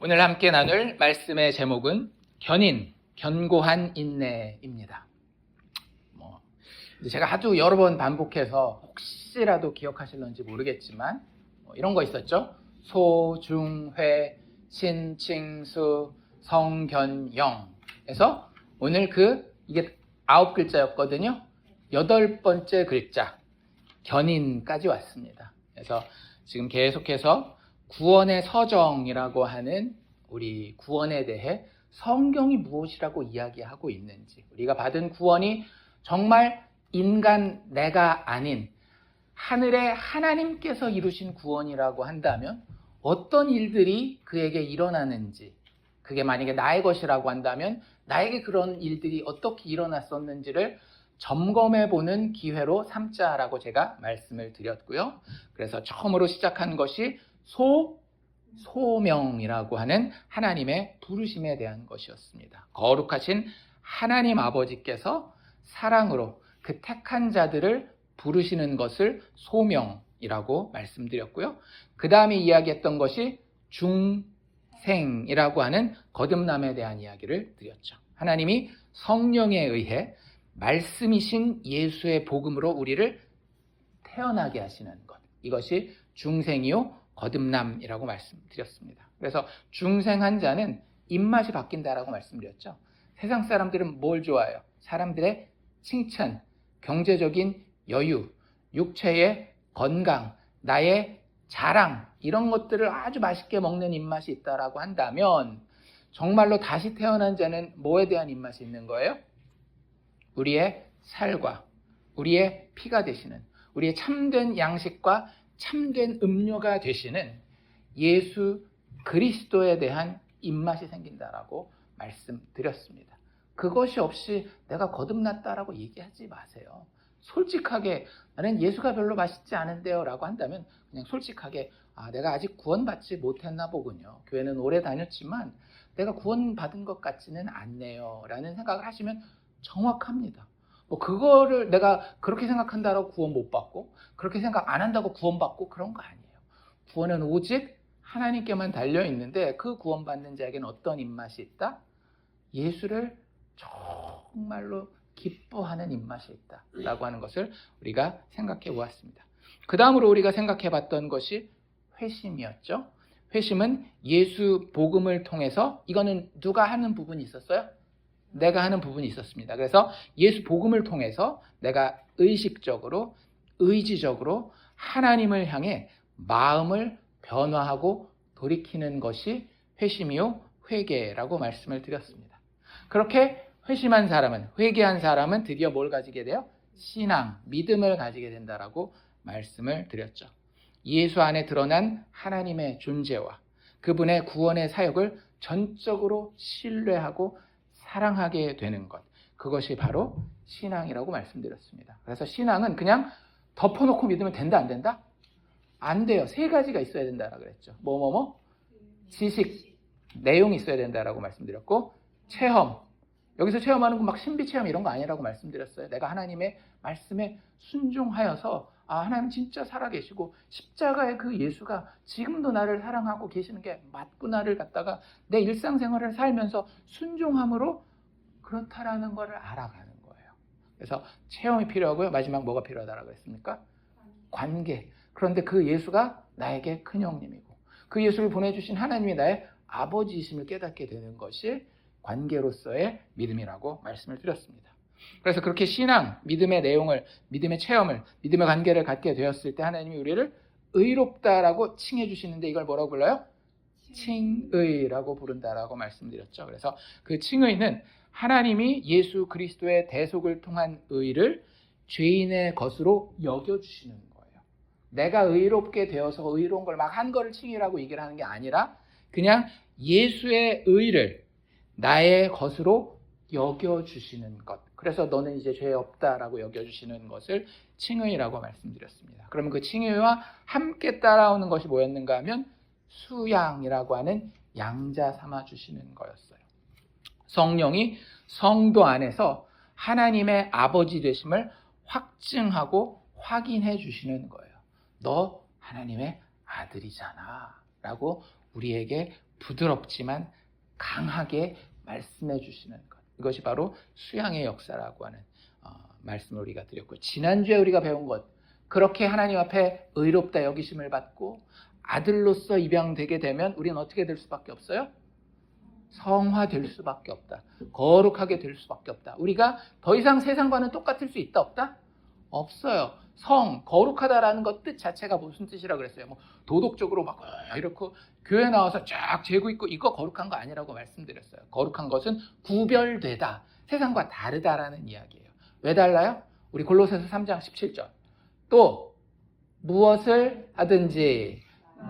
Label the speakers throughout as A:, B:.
A: 오늘 함께 나눌 말씀의 제목은 견고한 인내입니다. 제가 하도 여러 번 반복해서 혹시라도 기억하실런지 모르겠지만 이런 거 있었죠. 소, 중, 회, 신, 칭, 수, 성, 견, 영에서 오늘 이게 9글자였거든요. 8번째 글자 견인까지 왔습니다. 그래서 지금 계속해서 구원의 서정이라고 하는 우리 구원에 대해 성경이 무엇이라고 이야기하고 있는지, 우리가 받은 구원이 정말 인간 내가 아닌 하늘의 하나님께서 이루신 구원이라고 한다면 어떤 일들이 그에게 일어나는지, 그게 만약에 나의 것이라고 한다면 나에게 그런 일들이 어떻게 일어났었는지를 점검해보는 기회로 삼자라고 제가 말씀을 드렸고요. 그래서 처음으로 시작한 것이 소명이라고 하는 하나님의 부르심에 대한 것이었습니다. 거룩하신 하나님 아버지께서 사랑으로 그 택한 자들을 부르시는 것을 소명이라고 말씀드렸고요. 그 다음에 이야기했던 것이 중생이라고 하는 거듭남에 대한 이야기를 드렸죠. 하나님이 성령에 의해 말씀이신 예수의 복음으로 우리를 태어나게 하시는 것, 이것이 중생이요 거듭남이라고 말씀드렸습니다. 그래서 중생한 자는 입맛이 바뀐다라고 말씀드렸죠. 세상 사람들은 뭘 좋아해요? 사람들의 칭찬, 경제적인 여유, 육체의 건강, 나의 자랑, 이런 것들을 아주 맛있게 먹는 입맛이 있다라고 한다면 정말로 다시 태어난 자는 뭐에 대한 입맛이 있는 거예요? 우리의 살과 우리의 피가 되시는, 우리의 참된 양식과 참된 음료가 되시는 예수 그리스도에 대한 입맛이 생긴다라고 말씀드렸습니다. 그것이 없이 내가 거듭났다라고 얘기하지 마세요. 솔직하게 나는 예수가 별로 맛있지 않은데요 라고 한다면 그냥 솔직하게 내가 아직 구원받지 못했나 보군요. 교회는 오래 다녔지만 내가 구원받은 것 같지는 않네요 라는 생각을 하시면 정확합니다. 그거를 내가 그렇게 생각한다라고 구원 못 받고 그렇게 생각 안 한다고 구원받고 그런 거 아니에요. 구원은 오직 하나님께만 달려있는데 그 구원받는 자에게는 어떤 입맛이 있다? 예수를 정말로 기뻐하는 입맛이 있다라고 하는 것을 우리가 생각해 보았습니다. 그 다음으로 우리가 생각해 봤던 것이 회심이었죠. 회심은 예수 복음을 통해서, 이거는 누가 하는 부분이 있었어요? 내가 하는 부분이 있었습니다. 그래서 예수 복음을 통해서 내가 의식적으로, 의지적으로 하나님을 향해 마음을 변화하고 돌이키는 것이 회심이요 회개라고 말씀을 드렸습니다. 그렇게 회심한 사람은, 회개한 사람은 드디어 뭘 가지게 돼요? 신앙, 믿음을 가지게 된다라고 말씀을 드렸죠. 예수 안에 드러난 하나님의 존재와 그분의 구원의 사역을 전적으로 신뢰하고 사랑하게 되는 것, 그것이 바로 신앙이라고 말씀드렸습니다. 그래서 신앙은 그냥 덮어놓고 믿으면 된다 안 된다? 안 돼요. 3가지가 있어야 된다라고 그랬죠. 지식, 내용이 있어야 된다라고 말씀드렸고, 체험, 여기서 체험하는 건 막 신비체험 이런 거 아니라고 말씀드렸어요. 내가 하나님의 말씀에 순종하여서 하나님 진짜 살아계시고 십자가의 그 예수가 지금도 나를 사랑하고 계시는 게 맞구나를 갖다가 내 일상생활을 살면서 순종함으로 그렇다라는 것을 알아가는 거예요. 그래서 체험이 필요하고요. 마지막 뭐가 필요하다라고 했습니까? 관계. 그런데 그 예수가 나에게 큰형님이고 그 예수를 보내주신 하나님이 나의 아버지이심을 깨닫게 되는 것이 관계로서의 믿음이라고 말씀을 드렸습니다. 그래서 그렇게 신앙, 믿음의 내용을, 믿음의 체험을, 믿음의 관계를 갖게 되었을 때 하나님이 우리를 의롭다라고 칭해 주시는데 이걸 뭐라고 불러요? 칭의라고 부른다라고 말씀드렸죠. 그래서 그 칭의는 하나님이 예수 그리스도의 대속을 통한 의를 죄인의 것으로 여겨주시는 거예요. 내가 의롭게 되어서 의로운 걸 막 한 거를 칭의라고 얘기를 하는 게 아니라 그냥 예수의 의를 나의 것으로 여겨주시는 것. 그래서 너는 이제 죄 없다라고 여겨주시는 것을 칭의라고 말씀드렸습니다. 그러면 그 칭의와 함께 따라오는 것이 뭐였는가 하면 수양이라고 하는 양자 삼아주시는 거였어요. 성령이 성도 안에서 하나님의 아버지 되심을 확증하고 확인해 주시는 거예요. 너 하나님의 아들이잖아 라고 우리에게 부드럽지만 강하게 말씀해 주시는 것. 이것이 바로 수양의 역사라고 하는 말씀을 우리가 드렸고, 지난주에 우리가 배운 것, 그렇게 하나님 앞에 의롭다 여기심을 받고 아들로서 입양되게 되면 우리는 어떻게 될 수밖에 없어요? 성화될 수밖에 없다. 거룩하게 될 수밖에 없다. 우리가 더 이상 세상과는 똑같을 수 있다 없다? 없어요. 거룩하다라는 것 뜻 자체가 무슨 뜻이라고 그랬어요? 뭐 도덕적으로 막 이렇게 교회 나와서 쫙 재고 있고 이거 거룩한 거 아니라고 말씀드렸어요. 거룩한 것은 구별되다. 세상과 다르다라는 이야기예요. 왜 달라요? 우리 골로새서 3장 17절. 또 무엇을 하든지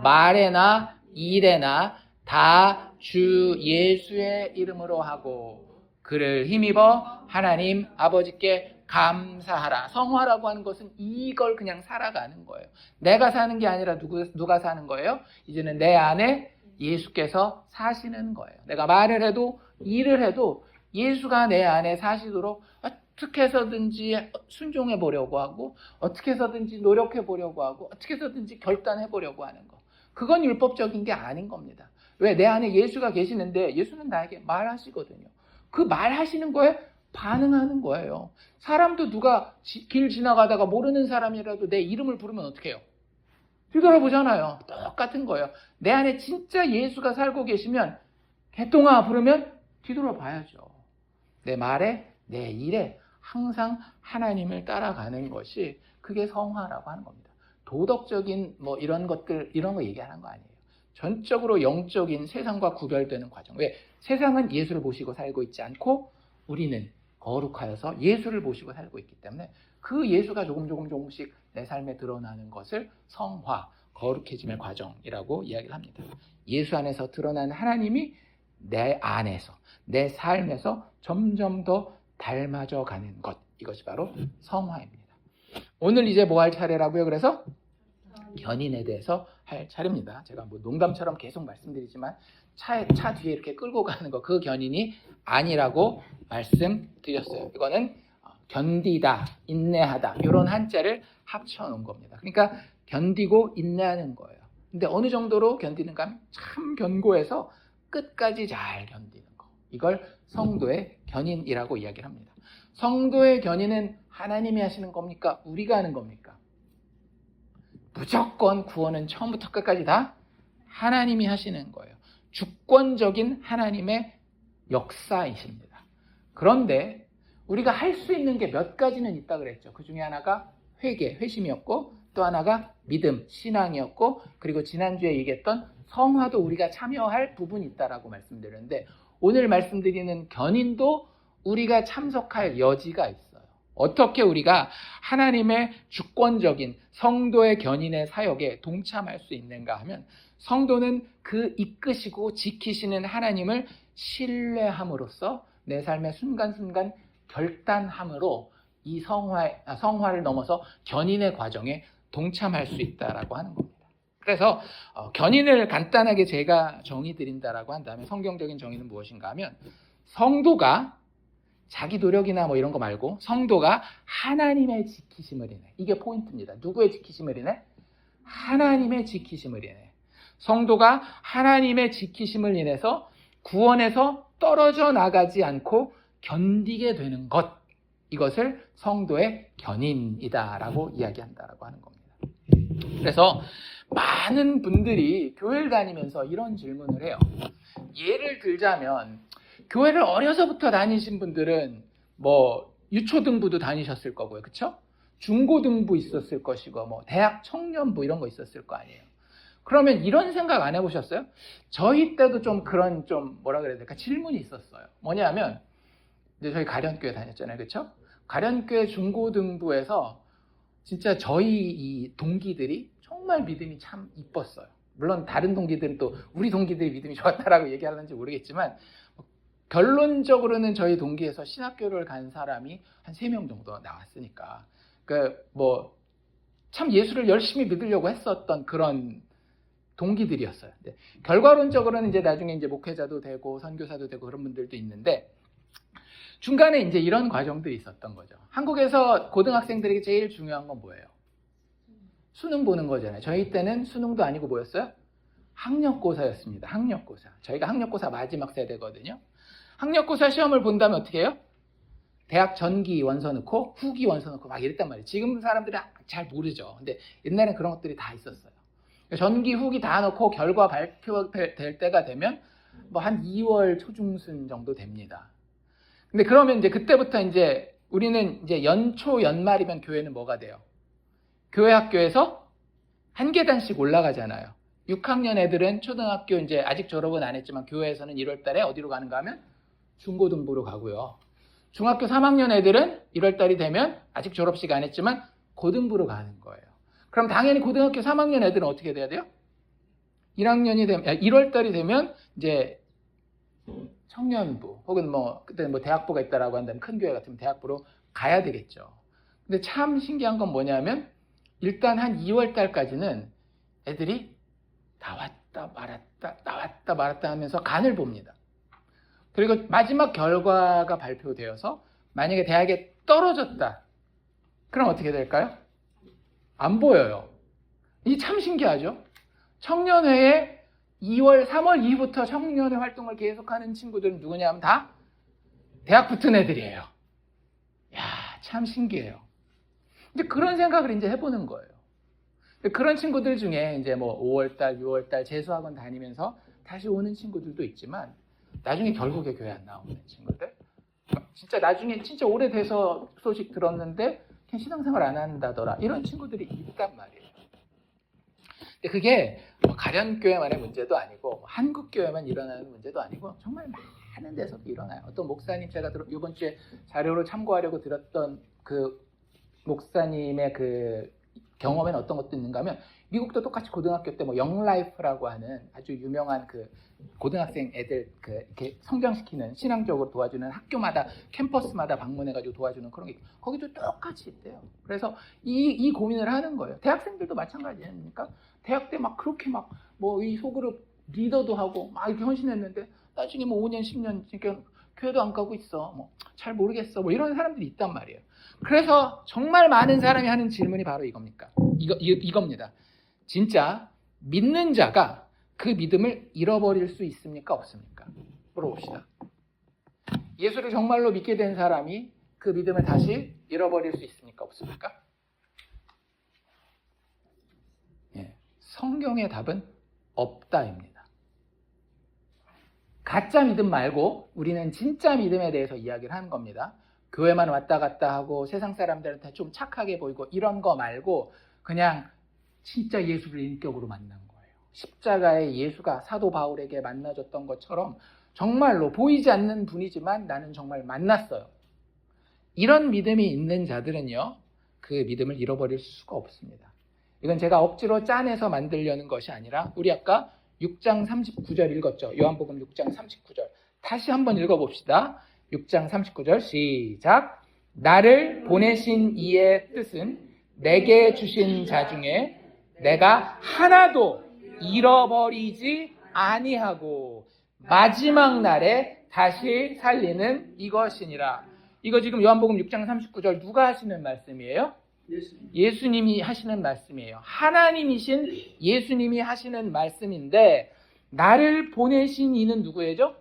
A: 말에나 일에나 다 주 예수의 이름으로 하고 그를 힘입어 하나님 아버지께 감사하라. 성화라고 하는 것은 이걸 그냥 살아가는 거예요. 내가 사는 게 아니라 누가 사는 거예요? 이제는 내 안에 예수께서 사시는 거예요. 내가 말을 해도 일을 해도 예수가 내 안에 사시도록 어떻게 해서든지 순종해 보려고 하고 어떻게 해서든지 노력해 보려고 하고 어떻게 해서든지 결단해 보려고 하는 거. 그건 율법적인 게 아닌 겁니다. 왜? 내 안에 예수가 계시는데 예수는 나에게 말하시거든요. 그 말하시는 거에 반응하는 거예요. 사람도 누가 길 지나가다가 모르는 사람이라도 내 이름을 부르면 어떻게 해요? 뒤돌아보잖아요. 똑같은 거예요. 내 안에 진짜 예수가 살고 계시면 개똥아 부르면 뒤돌아봐야죠. 내 말에 내 일에 항상 하나님을 따라가는 것이 그게 성화라고 하는 겁니다. 도덕적인 뭐 이런 것들 이런 거 얘기하는 거 아니에요. 전적으로 영적인 세상과 구별되는 과정. 왜? 세상은 예수를 모시고 살고 있지 않고 우리는 거룩하여서 예수를 모시고 살고 있기 때문에 그 예수가 조금씩 내 삶에 드러나는 것을 성화, 거룩해짐의 과정이라고 이야기를 합니다. 예수 안에서 드러나는 하나님이 내 안에서, 내 삶에서 점점 더 닮아져 가는 것. 이것이 바로 성화입니다. 오늘 이제 뭐 할 차례라고요? 그래서 견인에 대해서 할 차례입니다. 제가 뭐 농담처럼 계속 말씀드리지만 차 뒤에 이렇게 끌고 가는 거, 그 견인이 아니라고 말씀드렸어요. 이거는 견디다, 인내하다 이런 한자를 합쳐놓은 겁니다. 그러니까 견디고 인내하는 거예요. 근데 어느 정도로 견디는가 하면 참 견고해서 끝까지 잘 견디는 거. 이걸 성도의 견인이라고 이야기를 합니다. 성도의 견인은 하나님이 하시는 겁니까? 우리가 하는 겁니까? 무조건 구원은 처음부터 끝까지 다 하나님이 하시는 거예요. 주권적인 하나님의 역사이십니다. 그런데 우리가 할 수 있는 게 몇 가지는 있다 그랬죠. 그 중에 하나가 회심이었고 또 하나가 믿음, 신앙이었고 그리고 지난주에 얘기했던 성화도 우리가 참여할 부분이 있다라고 말씀드렸는데 오늘 말씀드리는 견인도 우리가 참석할 여지가 있어요. 어떻게 우리가 하나님의 주권적인 성도의 견인의 사역에 동참할 수 있는가 하면 성도는 그 이끄시고 지키시는 하나님을 신뢰함으로써 내 삶의 순간순간 결단함으로 이 성화를 넘어서 견인의 과정에 동참할 수 있다라고 하는 겁니다. 그래서 견인을 간단하게 제가 정의 드린다라고 한다면 성경적인 정의는 무엇인가 하면 성도가 자기 노력이나 뭐 이런 거 말고 성도가 하나님의 지키심을 인해, 이게 포인트입니다. 누구의 지키심을 인해? 하나님의 지키심을 인해. 성도가 하나님의 지키심을 인해서 구원에서 떨어져 나가지 않고 견디게 되는 것, 이것을 성도의 견인이다라고 이야기한다라고 하는 겁니다. 그래서 많은 분들이 교회를 다니면서 이런 질문을 해요. 예를 들자면 교회를 어려서부터 다니신 분들은 뭐 유초등부도 다니셨을 거고요. 그렇죠? 중고등부 있었을 것이고 뭐 대학 청년부 이런 거 있었을 거 아니에요. 그러면 이런 생각 안 해보셨어요? 저희 때도 좀 그런 좀 뭐라 그래야 될까 질문이 있었어요. 뭐냐면 이제 저희 가련교회 다녔잖아요. 그렇죠? 가련교회 중고등부에서 진짜 저희 이 동기들이 정말 믿음이 참 이뻤어요. 물론 다른 동기들은 또 우리 동기들이 믿음이 좋았다라고 얘기하는지 모르겠지만 결론적으로는 저희 동기에서 신학교를 간 사람이 한 3명 정도 나왔으니까 뭐 참 예수를 열심히 믿으려고 했었던 그런 동기들이었어요. 결과론적으로는 이제 나중에 이제 목회자도 되고 선교사도 되고 그런 분들도 있는데 중간에 이제 이런 과정들이 있었던 거죠. 한국에서 고등학생들에게 제일 중요한 건 뭐예요? 수능 보는 거잖아요. 저희 때는 수능도 아니고 뭐였어요? 학력고사였습니다. 학력고사. 저희가 학력고사 마지막 세대거든요. 학력고사 시험을 본다면 어떻게 해요? 대학 전기 원서 넣고 후기 원서 넣고 막 이랬단 말이에요. 지금 사람들이 잘 모르죠. 근데 옛날엔 그런 것들이 다 있었어요. 전기 후기 다 넣고 결과 발표될 때가 되면 뭐 한 2월 초중순 정도 됩니다. 근데 그러면 이제 그때부터 이제 우리는 이제 연초 연말이면 교회는 뭐가 돼요? 교회 학교에서 한 계단씩 올라가잖아요. 6학년 애들은 초등학교 이제 아직 졸업은 안 했지만 교회에서는 1월 달에 어디로 가는가 하면 중고등부로 가고요. 중학교 3학년 애들은 1월 달이 되면 아직 졸업식 안 했지만 고등부로 가는 거예요. 그럼 당연히 고등학교 3학년 애들은 어떻게 돼야 돼요? 1학년이 되면 1월 달이 되면 이제 청년부 혹은 뭐 그때 뭐 대학부가 있다라고 한다면 큰 교회 같으면 대학부로 가야 되겠죠. 근데 참 신기한 건 뭐냐면 일단 한 2월 달까지는 애들이 나왔다 말았다 하면서 간을 봅니다. 그리고 마지막 결과가 발표되어서 만약에 대학에 떨어졌다. 그럼 어떻게 될까요? 안 보여요. 이 참 신기하죠? 청년회에 2월, 3월 이후부터 청년회 활동을 계속하는 친구들은 누구냐 하면 다 대학 붙은 애들이에요. 야, 참 신기해요. 이제 그런 생각을 이제 해보는 거예요. 그런 친구들 중에 이제 뭐 5월달, 6월달 재수학원 다니면서 다시 오는 친구들도 있지만 나중에 결국에 교회 안 나오는 친구들, 진짜 나중에 진짜 오래돼서 소식 들었는데 그냥 신앙생활 안 한다더라 이런 친구들이 있단 말이에요. 근데 그게 뭐 가련교회만의 문제도 아니고 한국교회만 일어나는 문제도 아니고 정말 많은 데서도 일어나요. 어떤 목사님 제가 이번 주에 자료로 참고하려고 들었던 그 목사님의 그 경험에는 어떤 것도 있는가 하면 미국도 똑같이 고등학교 때 뭐 영라이프라고 하는 아주 유명한 그 고등학생 애들 그 이렇게 성장시키는 신앙적으로 도와주는 학교마다 캠퍼스마다 방문해가지고 도와주는 그런 게 거기도 똑같이 있대요. 그래서 이 고민을 하는 거예요. 대학생들도 마찬가지 아닙니까? 대학 때 막 그렇게 막 뭐 이 소그룹 리더도 하고 막 이렇게 헌신했는데 나중에 뭐 5년 10년 지금 교회도 안 가고 있어. 뭐 잘 모르겠어. 뭐 이런 사람들이 있단 말이에요. 그래서 정말 많은 사람이 하는 질문이 바로 이겁니다. 이겁니다. 진짜 믿는 자가 그 믿음을 잃어버릴 수 있습니까? 없습니까? 물어봅시다. 예수를 정말로 믿게 된 사람이 그 믿음을 다시 잃어버릴 수 있습니까? 없습니까? 예, 성경의 답은 없다입니다. 가짜 믿음 말고 우리는 진짜 믿음에 대해서 이야기를 하는 겁니다. 교회만 왔다 갔다 하고 세상 사람들한테 좀 착하게 보이고 이런 거 말고 그냥 진짜 예수를 인격으로 만난 거예요. 십자가의 예수가 사도 바울에게 만나줬던 것처럼 정말로 보이지 않는 분이지만 나는 정말 만났어요. 이런 믿음이 있는 자들은요, 그 믿음을 잃어버릴 수가 없습니다. 이건 제가 억지로 짜내서 만들려는 것이 아니라 우리 아까 6장 39절 읽었죠. 요한복음 6장 39절. 다시 한번 읽어봅시다. 6장 39절 시작. 나를 보내신 이의 뜻은 내게 주신 자 중에 내가 하나도 잃어버리지 아니하고 마지막 날에 다시 살리는 이것이니라. 이거 지금 요한복음 6장 39절 누가 하시는 말씀이에요? 예수님이 하시는 말씀이에요. 하나님이신 예수님이 하시는 말씀인데 나를 보내신 이는 누구예요?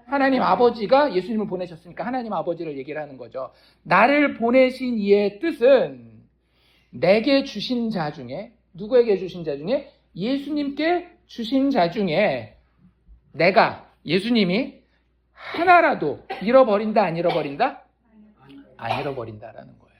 A: 하나님 아버지가 예수님을 보내셨으니까 하나님 아버지를 얘기를 하는 거죠. 나를 보내신 이의 뜻은 내게 주신 자 중에, 누구에게 주신 자 중에? 예수님께 주신 자 중에 내가, 예수님이 하나라도 잃어버린다 안 잃어버린다? 안 잃어버린다라는 거예요.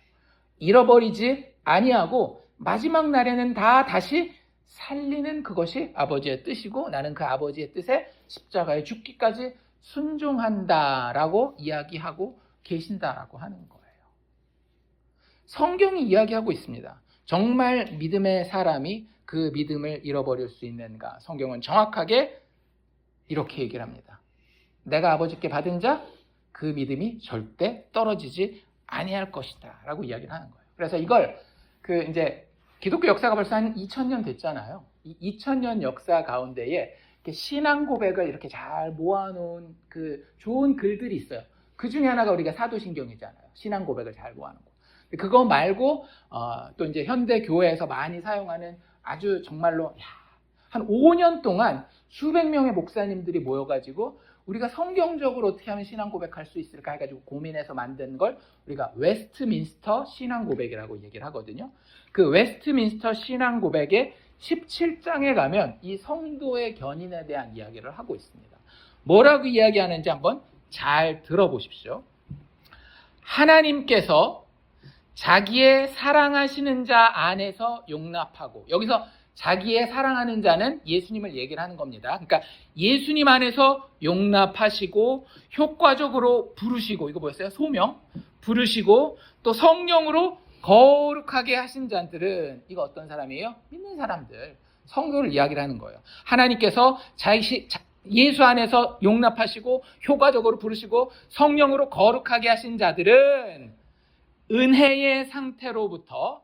A: 잃어버리지 아니하고 마지막 날에는 다 다시 살리는 그것이 아버지의 뜻이고 나는 그 아버지의 뜻에 십자가에 죽기까지 순종한다라고 이야기하고 계신다라고 하는 거예요. 성경이 이야기하고 있습니다. 정말 믿음의 사람이 그 믿음을 잃어버릴 수 있는가? 성경은 정확하게 이렇게 얘기를 합니다. 내가 아버지께 받은 자, 그 믿음이 절대 떨어지지 아니할 것이다 라고 이야기를 하는 거예요. 그래서 이걸 이제 기독교 역사가 벌써 한 2000년 됐잖아요. 이 2000년 역사 가운데에 이렇게 신앙 고백을 이렇게 잘 모아놓은 그 좋은 글들이 있어요. 그 중에 하나가 우리가 사도신경이잖아요. 신앙 고백을 잘 모아놓은 거. 그거 말고 또 이제 현대 교회에서 많이 사용하는 아주 정말로 한 5년 동안 수백 명의 목사님들이 모여가지고 우리가 성경적으로 어떻게 하면 신앙 고백할 수 있을까 해가지고 고민해서 만든 걸 우리가 웨스트민스터 신앙 고백이라고 얘기를 하거든요. 그 웨스트민스터 신앙 고백의 17장에 가면 이 성도의 견인에 대한 이야기를 하고 있습니다. 뭐라고 이야기하는지 한번 잘 들어보십시오. 하나님께서 자기의 사랑하시는 자 안에서 용납하고, 여기서 자기의 사랑하는 자는 예수님을 얘기를 하는 겁니다. 그러니까 예수님 안에서 용납하시고 효과적으로 부르시고, 이거 뭐였어요? 소명 부르시고 또 성령으로 거룩하게 하신 자들은, 이거 어떤 사람이에요? 믿는 사람들, 성도를 이야기를 하는 거예요. 하나님께서 예수 안에서 용납하시고 효과적으로 부르시고 성령으로 거룩하게 하신 자들은 은혜의 상태로부터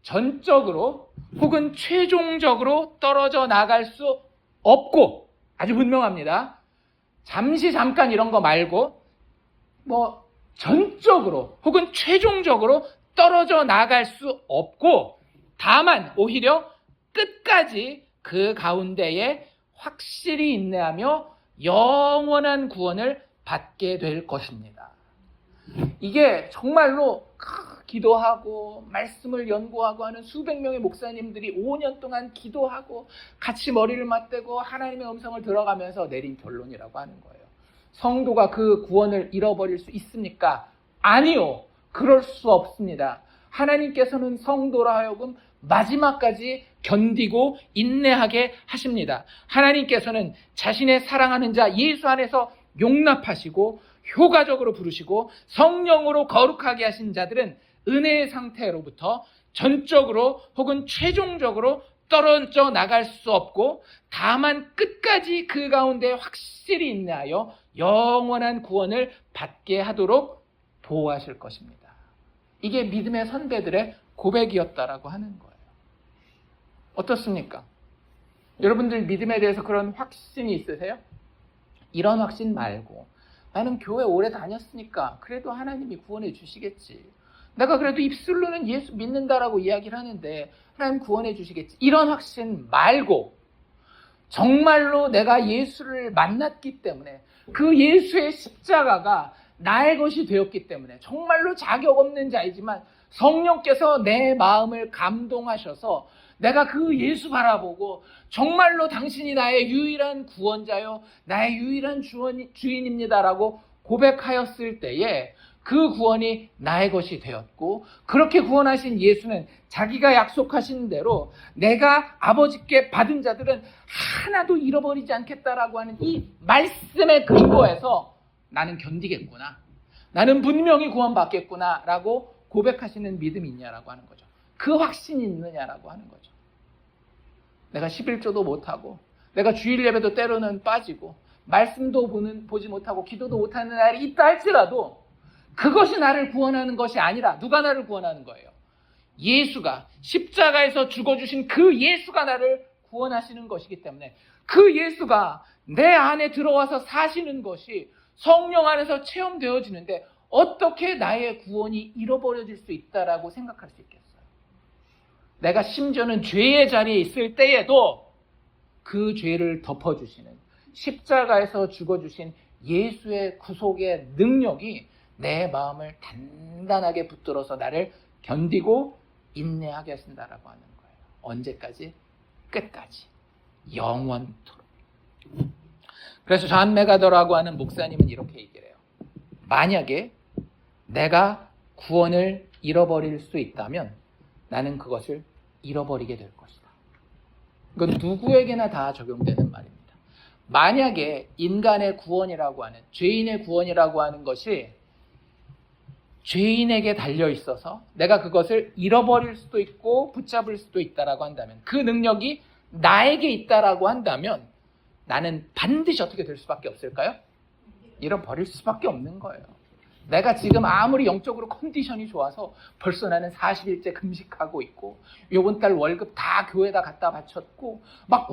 A: 전적으로 혹은 최종적으로 떨어져 나갈 수 없고, 아주 분명합니다. 잠깐 이런 거 말고 전적으로 혹은 최종적으로 떨어져 나갈 수 없고, 다만 오히려 끝까지 그 가운데에 확실히 인내하며 영원한 구원을 받게 될 것입니다. 이게 정말로 기도하고 말씀을 연구하고 하는 수백 명의 목사님들이 5년 동안 기도하고 같이 머리를 맞대고 하나님의 음성을 들어가면서 내린 결론이라고 하는 거예요. 성도가 그 구원을 잃어버릴 수 있습니까? 아니요. 그럴 수 없습니다. 하나님께서는 성도로 하여금 마지막까지 견디고 인내하게 하십니다. 하나님께서는 자신의 사랑하는 자 예수 안에서 용납하시고 효과적으로 부르시고 성령으로 거룩하게 하신 자들은 은혜의 상태로부터 전적으로 혹은 최종적으로 떨어져 나갈 수 없고, 다만 끝까지 그 가운데 확실히 인내하여 영원한 구원을 받게 하도록 보호하실 것입니다. 이게 믿음의 선배들의 고백이었다라고 하는 거예요. 어떻습니까? 여러분들 믿음에 대해서 그런 확신이 있으세요? 이런 확신 말고, 나는 교회 오래 다녔으니까 그래도 하나님이 구원해 주시겠지. 내가 그래도 입술로는 예수 믿는다라고 이야기를 하는데 하나님 구원해 주시겠지. 이런 확신 말고, 정말로 내가 예수를 만났기 때문에 그 예수의 십자가가 나의 것이 되었기 때문에 정말로 자격 없는 자이지만 성령께서 내 마음을 감동하셔서 내가 그 예수 바라보고 정말로 당신이 나의 유일한 구원자요 나의 유일한 주인입니다라고 고백하였을 때에 그 구원이 나의 것이 되었고, 그렇게 구원하신 예수는 자기가 약속하신 대로 내가 아버지께 받은 자들은 하나도 잃어버리지 않겠다라고 하는 이 말씀의 근거에서 나는 견디겠구나, 나는 분명히 구원받겠구나 라고 고백하시는 믿음이 있냐라고 하는 거죠. 그 확신이 있느냐라고 하는 거죠. 내가 11조도 못하고 내가 주일 예배도 때로는 빠지고 말씀도 보지 못하고 기도도 못하는 날이 있다 할지라도 그것이 나를 구원하는 것이 아니라 누가 나를 구원하는 거예요? 예수가 십자가에서 죽어주신 그 예수가 나를 구원하시는 것이기 때문에 그 예수가 내 안에 들어와서 사시는 것이 성령 안에서 체험되어지는데 어떻게 나의 구원이 잃어버려질 수 있다라고 생각할 수 있겠어요? 내가 심지어는 죄의 자리에 있을 때에도 그 죄를 덮어주시는 십자가에서 죽어주신 예수의 구속의 능력이 내 마음을 단단하게 붙들어서 나를 견디고 인내하게 하신다라고 하는 거예요. 언제까지? 끝까지. 영원토록. 그래서 존 맥아더라고 하는 목사님은 이렇게 얘기를 해요. 만약에 내가 구원을 잃어버릴 수 있다면 나는 그것을 잃어버리게 될 것이다. 이건 누구에게나 다 적용되는 말입니다. 만약에 인간의 구원이라고 하는, 죄인의 구원이라고 하는 것이 죄인에게 달려있어서 내가 그것을 잃어버릴 수도 있고 붙잡을 수도 있다라고 한다면, 그 능력이 나에게 있다라고 한다면 나는 반드시 어떻게 될 수밖에 없을까요? 잃어버릴 수밖에 없는 거예요. 내가 지금 아무리 영적으로 컨디션이 좋아서 벌써 나는 40일째 금식하고 있고 요번 달 월급 다 교회에다 갖다 바쳤고 막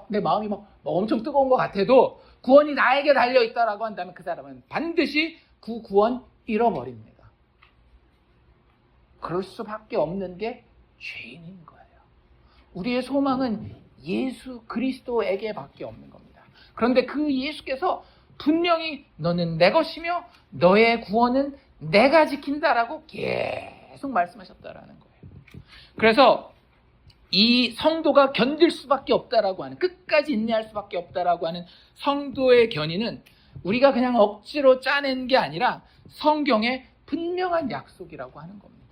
A: 내 마음이 막 엄청 뜨거운 것 같아도 구원이 나에게 달려있다라고 한다면 그 사람은 반드시 그 구원 잃어버립니다. 그럴 수밖에 없는 게 죄인인 거예요. 우리의 소망은 예수 그리스도에게밖에 없는 겁니다. 그런데 그 예수께서 분명히 너는 내 것이며 너의 구원은 내가 지킨다라고 계속 말씀하셨다라는 거예요. 그래서 이 성도가 견딜 수밖에 없다라고 하는, 끝까지 인내할 수밖에 없다라고 하는 성도의 견인은 우리가 그냥 억지로 짜낸 게 아니라 성경의 분명한 약속이라고 하는 겁니다.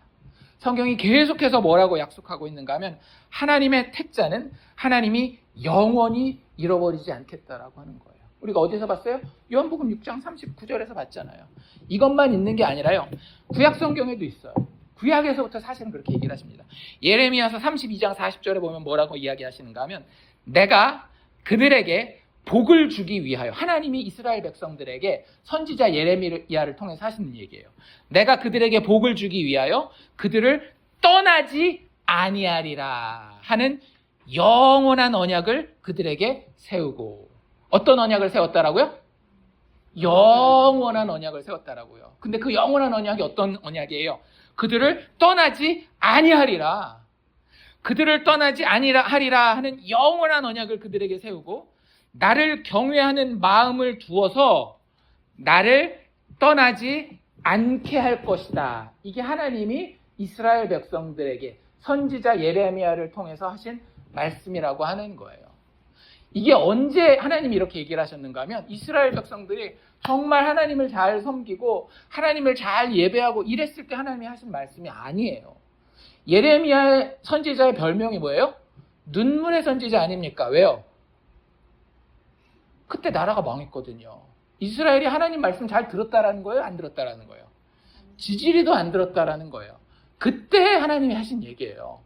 A: 성경이 계속해서 뭐라고 약속하고 있는가 하면 하나님의 택자는 하나님이 영원히 잃어버리지 않겠다라고 하는 거예요. 우리가 어디서 봤어요? 요한복음 6장 39절에서 봤잖아요. 이것만 있는 게 아니라요, 구약 성경에도 있어요. 구약에서부터 사실은 그렇게 얘기를 하십니다. 예레미야서 32장 40절에 보면 뭐라고 이야기하시는가 하면 내가 그들에게 복을 주기 위하여, 하나님이 이스라엘 백성들에게 선지자 예레미야를 통해서 하시는 얘기예요. 내가 그들에게 복을 주기 위하여 그들을 떠나지 아니하리라 하는 영원한 언약을 그들에게 세우고. 어떤 언약을 세웠다라고요? 영원한 언약을 세웠다라고요. 근데 그 영원한 언약이 어떤 언약이에요? 그들을 떠나지 아니하리라. 그들을 떠나지 아니하리라 하는 영원한 언약을 그들에게 세우고, 나를 경외하는 마음을 두어서 나를 떠나지 않게 할 것이다. 이게 하나님이 이스라엘 백성들에게 선지자 예레미야를 통해서 하신 말씀이라고 하는 거예요. 이게 언제 하나님이 이렇게 얘기를 하셨는가 하면 이스라엘 백성들이 정말 하나님을 잘 섬기고 하나님을 잘 예배하고 이랬을 때 하나님이 하신 말씀이 아니에요. 예레미야 선지자의 별명이 뭐예요? 눈물의 선지자 아닙니까? 왜요? 그때 나라가 망했거든요. 이스라엘이 하나님 말씀 잘 들었다라는 거예요? 안 들었다라는 거예요? 지지리도 안 들었다라는 거예요. 그때 하나님이 하신 얘기예요.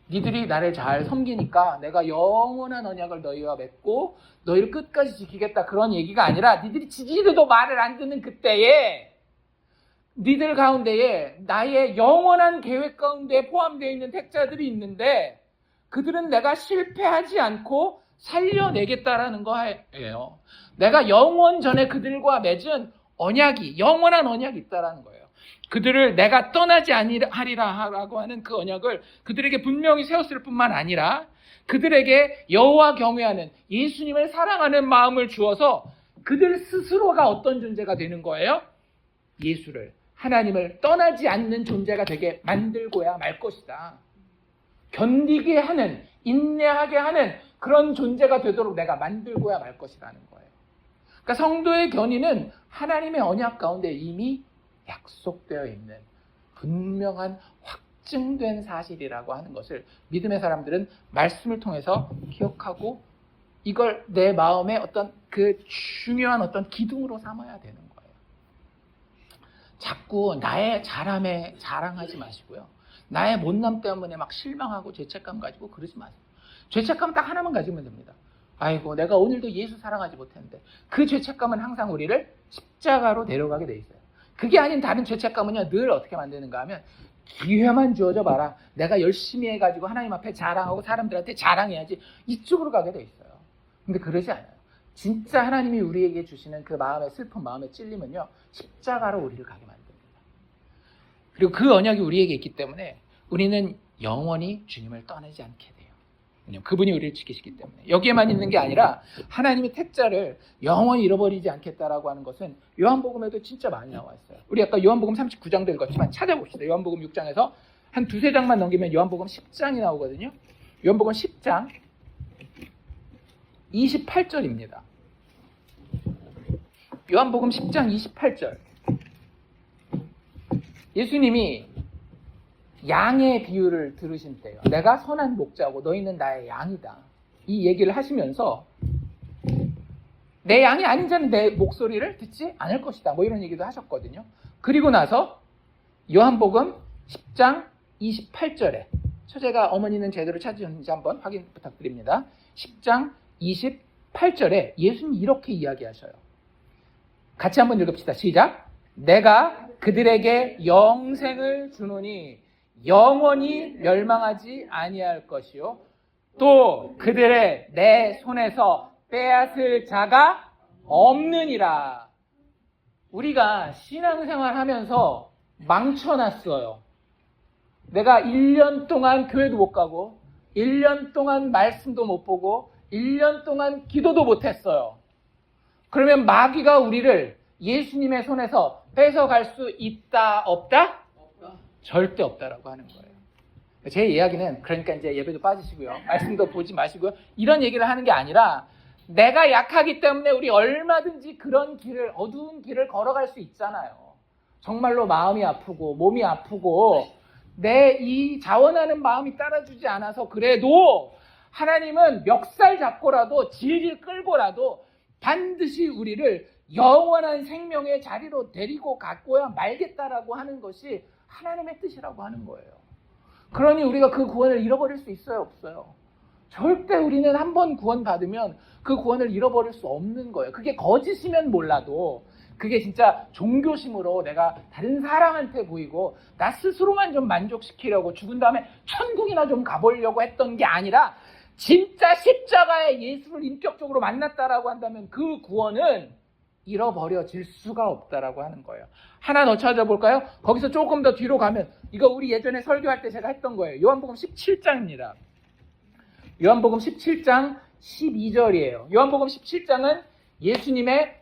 A: 니들이 나를 잘 섬기니까 내가 영원한 언약을 너희와 맺고 너희를 끝까지 지키겠다, 그런 얘기가 아니라 니들이 지지리도 말을 안 듣는 그때에 니들 가운데에 나의 영원한 계획 가운데 포함되어 있는 택자들이 있는데 그들은 내가 실패하지 않고 살려내겠다라는 거예요. 내가 영원 전에 그들과 맺은 언약이, 영원한 언약이 있다라는 거예요. 그들을 내가 떠나지 아니하리라고 하는 그 언약을 그들에게 분명히 세웠을 뿐만 아니라 그들에게 여호와 경외하는, 예수님을 사랑하는 마음을 주어서 그들 스스로가 어떤 존재가 되는 거예요? 예수를, 하나님을 떠나지 않는 존재가 되게 만들고야 말 것이다. 견디게 하는, 인내하게 하는 그런 존재가 되도록 내가 만들고야 말 것이라는 거예요. 그러니까 성도의 견인은 하나님의 언약 가운데 이미 약속되어 있는 분명한 확증된 사실이라고 하는 것을 믿음의 사람들은 말씀을 통해서 기억하고 이걸 내 마음의 어떤 그 중요한 어떤 기둥으로 삼아야 되는 거예요. 자꾸 나의 잘함에 자랑하지 마시고요. 나의 못남 때문에 막 실망하고 죄책감 가지고 그러지 마세요. 죄책감 딱 하나만 가지면 됩니다. 아이고, 내가 오늘도 예수 사랑하지 못했는데. 그 죄책감은 항상 우리를 십자가로 데려가게 돼 있어요. 그게 아닌 다른 죄책감은요, 늘 어떻게 만드는가 하면 기회만 주어져 봐라, 내가 열심히 해가지고 하나님 앞에 자랑하고 사람들한테 자랑해야지, 이쪽으로 가게 돼 있어요. 근데 그러지 않아요. 진짜 하나님이 우리에게 주시는 그 마음의 슬픔, 마음의 찔림은요, 십자가로 우리를 가게 만듭니다. 그리고 그 언약이 우리에게 있기 때문에 우리는 영원히 주님을 떠나지 않게 돼요. 왜냐하면 그분이 우리를 지키시기 때문에. 여기에만 있는 게 아니라 하나님의 택자를 영원히 잃어버리지 않겠다라고 하는 것은 요한복음에도 진짜 많이 나와 있어요. 우리 아까 요한복음 39장도 읽었지만 찾아봅시다. 요한복음 6장에서 한 두세 장만 넘기면 요한복음 10장이 나오거든요. 요한복음 10장 28절입니다. 요한복음 10장 28절. 예수님이 양의 비유를 들으신 때요. 내가 선한 목자고 너희는 나의 양이다. 이 얘기를 하시면서 내 양이 아닌 자는 내 목소리를 듣지 않을 것이다. 뭐 이런 얘기도 하셨거든요. 그리고 나서 요한복음 10장 28절에, 처제가 어머니는 제대로 찾으셨는지 한번 확인 부탁드립니다. 10장 28절에 예수님이 이렇게 이야기하셔요. 같이 한번 읽읍시다. 시작. 내가 그들에게 영생을 주노니 영원히 멸망하지 아니할 것이요 또 그들의 내 손에서 빼앗을 자가 없느니라. 우리가 신앙생활 하면서 망쳐놨어요. 내가 1년 동안 교회도 못 가고 1년 동안 말씀도 못 보고 1년 동안 기도도 못했어요. 그러면 마귀가 우리를 예수님의 손에서 뺏어갈 수 있다 없다? 절대 없다라고 하는 거예요. 제 이야기는 그러니까 이제 예배도 빠지시고요. 말씀도 보지 마시고요. 이런 얘기를 하는 게 아니라 내가 약하기 때문에 우리 얼마든지 그런 길을, 어두운 길을 걸어갈 수 있잖아요. 정말로 마음이 아프고 몸이 아프고 내 이 자원하는 마음이 따라주지 않아서 그래도 하나님은 멱살 잡고라도 질질 끌고라도 반드시 우리를 영원한 생명의 자리로 데리고 갔고야 말겠다라고 하는 것이 하나님의 뜻이라고 하는 거예요. 그러니 우리가 그 구원을 잃어버릴 수 있어요, 없어요? 절대 우리는 한 번 구원받으면 그 구원을 잃어버릴 수 없는 거예요. 그게 거짓이면 몰라도 그게 진짜 종교심으로 내가 다른 사람한테 보이고 나 스스로만 좀 만족시키려고 죽은 다음에 천국이나 좀 가보려고 했던 게 아니라 진짜 십자가에 예수를 인격적으로 만났다라고 한다면 그 구원은 잃어버려질 수가 없다라고 하는 거예요. 하나 더 찾아볼까요? 거기서 조금 더 뒤로 가면 이거 우리 예전에 설교할 때 제가 했던 거예요. 요한복음 17장입니다. 요한복음 17장 12절이에요. 요한복음 17장은 예수님의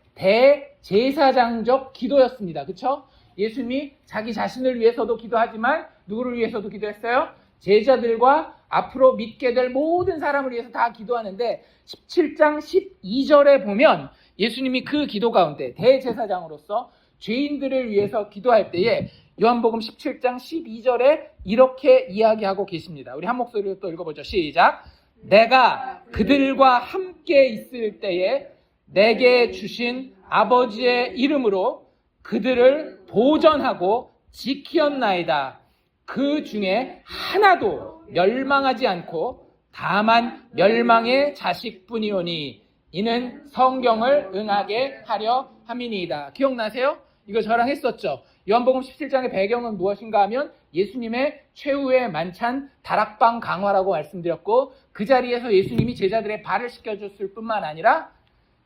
A: 대제사장적 기도였습니다. 그렇죠? 예수님이 자기 자신을 위해서도 기도하지만 누구를 위해서도 기도했어요? 제자들과 앞으로 믿게 될 모든 사람을 위해서 다 기도하는데 17장 12절에 보면 예수님이 그 기도 가운데 대제사장으로서 죄인들을 위해서 기도할 때에 요한복음 17장 12절에 이렇게 이야기하고 계십니다. 우리 한 목소리로 또 읽어보죠. 시작. 내가 그들과 함께 있을 때에 내게 주신 아버지의 이름으로 그들을 보전하고 지키었나이다. 그 중에 하나도 멸망하지 않고 다만 멸망의 자식뿐이오니 이는 성경을 응하게 하려 함이니이다. 기억나세요? 이거 저랑 했었죠. 요한복음 17장의 배경은 무엇인가 하면 예수님의 최후의 만찬 다락방 강화라고 말씀드렸고 그 자리에서 예수님이 제자들의 발을 씻겨줬을 뿐만 아니라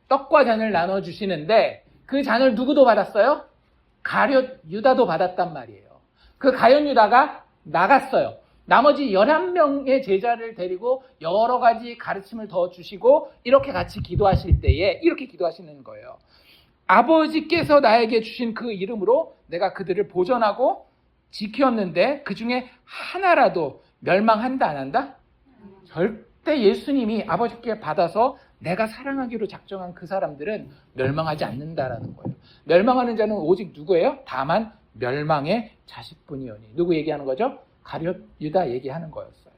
A: 떡과 잔을 나눠주시는데 그 잔을 누구도 받았어요? 가룟 유다도 받았단 말이에요. 그 가룟 유다가 나갔어요. 나머지 11명의 제자를 데리고 여러 가지 가르침을 더 주시고 이렇게 같이 기도하실 때에 이렇게 기도하시는 거예요. 아버지께서 나에게 주신 그 이름으로 내가 그들을 보전하고 지켰는데 그 중에 하나라도 멸망한다 안 한다? 절대 예수님이 아버지께 받아서 내가 사랑하기로 작정한 그 사람들은 멸망하지 않는다라는 거예요. 멸망하는 자는 오직 누구예요? 다만 멸망의 자식뿐이오니. 누구 얘기하는 거죠? 가룟 유다 얘기하는 거였어요.